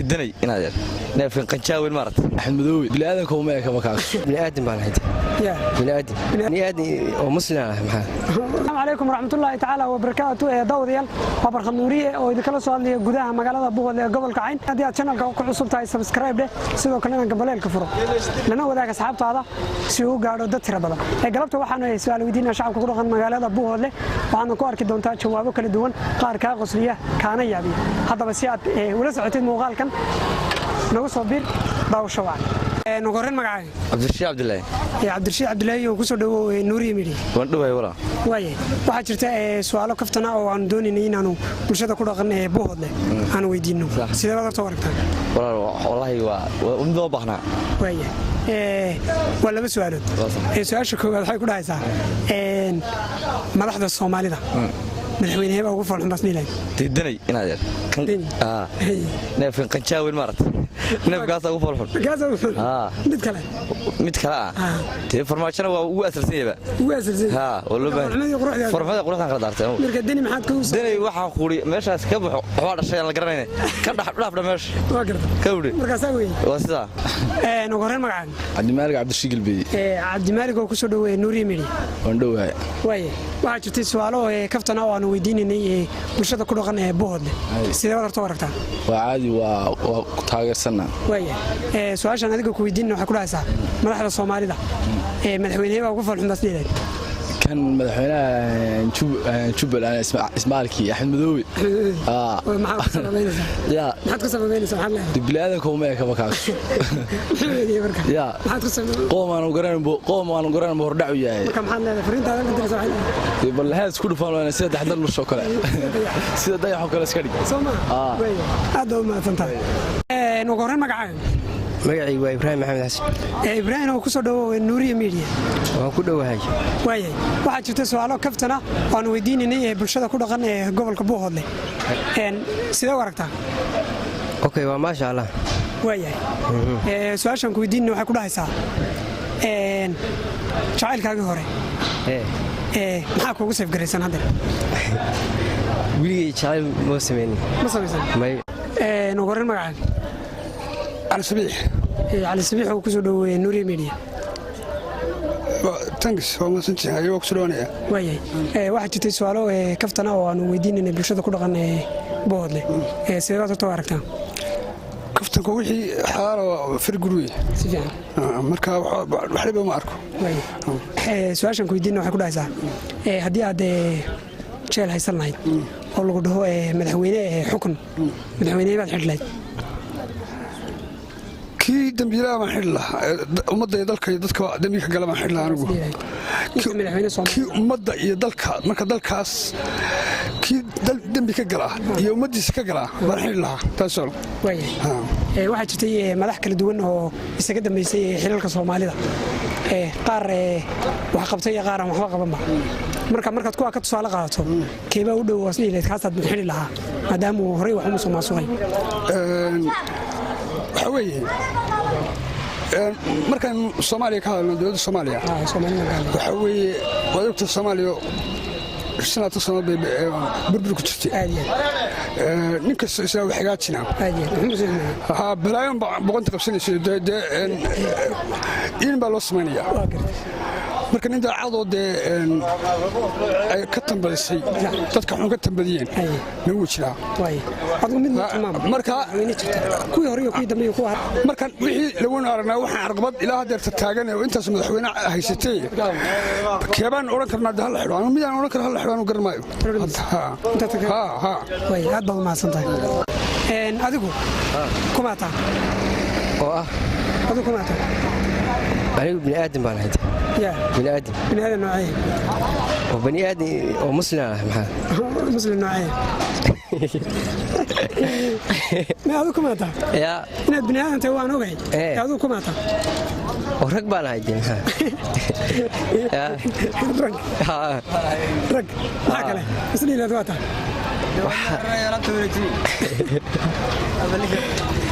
تدني إن هذا نافين قنشاوي المرض أحمد مدوي بني آدم كوما يا كما كان بني آدم بان هيدا بني آدم ومسلم السلام عليكم ورحمة الله تعالى وبركاته داوديال وبرخ النورية oo idin kala soo hadlaya gudaha magaalada Buuqad ee gobolka Cayn hadii aad channelka ku cusub tahay subscribe sidoo kalena gabaleelka furo lana wadaaga asxaabtaada si uu gaaro dad tiro badan ee galabta waxaan ay su'aal weydiinaa shacabka ku dhaqan magaalada Buuqad waxaan ku arki doontaa jawaabo kala duwan qaar ka qosliya kaana yaabiya haddaba si aad ula socotid muuqaalkan nagu soo bir daawasho wacan نقارن معاي عبد الرشيد عبد الله عبد الرشيد عبد الله وكسر دو نوري ميري وندوي ولا واي waxaa jirta su'aalo kaftana oo aan doonayay inaanu bulshada ku dhaqan Buuqad aan weydiino sidee baad u aragtaa wallahi waa umdo baxna waay wala ma su'aalo su'aasha koowaad waxay ku dhahaysaa madaxda Soomaalida madaxweynaha ugu falxan basniilay تدني إن هذا نافين قنشاوي المرض نف قاصة أبو فلحل قاصة أبو فلحل متكلا تفرماشنا وأسرسية بقى وأسرسية والله بقى فرمادة قولنا كان قدرته مركز الدنيا محد كوس دني واحد خوري ماشي أسكب حوار الشيء اللي قرناه كان راح ماشي كوري مركز سوي واسدا نقارن معاك عبد المالك عبد الشيق البي عبد المالك وكسر دو نوري ميري وندوي واي waxaa jirtay su'aalo kaftana oo aan weydiinay bulshada ku dhaqan Buuqad sidee baad u aragtaa waa caadi waa ku taageersanaa waay su'aashan adiga ku weydiin waxa ku dhahaysaa madaxda Soomaalida madaxweynaha ugu falxan basniilay كان مدحونا نشوب اسماعيلكي احمد مدوي ما يا ما تكسب بين سبحان الله بني آدم كوما يا كما كان يا ما تكسب قوم انا قران بوردعو ياهي كم حنا فرينتا هذا قدر سبحان الله بل هذا كله فان سيده دحدل نص كله سيده ضيعو كله اسكدي سوما هذا ما تنتهي نقارن معاك magacaygu waa Ibrahim Maxamed Xasan Ibrahim oo ku soo dhawo Nuuriya Media waan ku dhawahay waxa jirta su'aalo kaftana oo aan weydiinay bulshada ku dhaqan gobolka Buuqad sidee u aragtaa okay waa ma sha Allah su'aashan ku weydiinay waxa ku dhahaysaa jacaylkaaga hore maxaa kugu saf garaysan hadda wiilii jacayl ma sameeyay may نقارن معاك على الصبيح على الصبيح وكسر دو نوري ميديا تانكس هو ما سنتي أيوة كسرونية واي واحد جت سؤاله كفتنا وأنا ويدين إن بلشة كل عن Buuqad سيرات تواركنا كفتن كويحي حارة فرقروي سجان مركا وحلبة ما أركو واي سؤالشان كويدين وحكوا لها هدي عاد شيل هاي سلنايد أقول له هو مدحوينه حكم مدحوينه بعد حلت كي دمبيلا ما حلا ummadda dalka dadka dambiga gala ma xilaa anigu kii ummadda iyo dalka marka dalkaas kii dambi ka gala iyo ummadiisa ka gala ma xilaa taasoo waxa jirtay madax kala duwan oo isaga dambeysay xilalka Soomaalida qaar wax qabtay qaar aan waxba qaban markaad kuwa ka tusaale qaadato keeba u dhow wasniileed kaasad xili lahaa maadaama uu horay wax u soo maasuqay حويه markaan Soomaaliya ka hadalno dawladda Soomaaliya waxa weeye wadada Soomaaliya sanadka Soomaaliya burbur ku jirtay ninka soo xagaajina balaayan boqonta qabsanayso in baa loo sameeyaa marka ninda cadooda ay ka tambalisay dadka xun ka tambadiyeen nagu jira marka kuwii hore iyo kuwii dambe ku ah marka wixii lagu aragnaa waxaan arqabad ilaa hadeerta taagan oo intaas madaxweyne haysatay keebaan oran karnaa hal xidho ama midaan oran karnaa hal xidho aan garmaayo way aad baa ma santahay adigu kumaata oo ah adigu kumaata anigu bini aadam baan ahay بني آدم نوعين وبني آدم ومسلم مسلم نوعين ما هذوكم هذا يا إن بني آدم توان وجهي هذوكم هذا ورق بالها يدين يا رق ما كله مسلم لا دواتا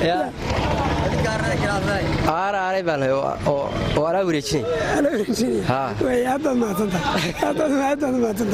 يا أنا بالها وأنا وريتني ها ويا أبا ما تنتهي أبا ما تنتهي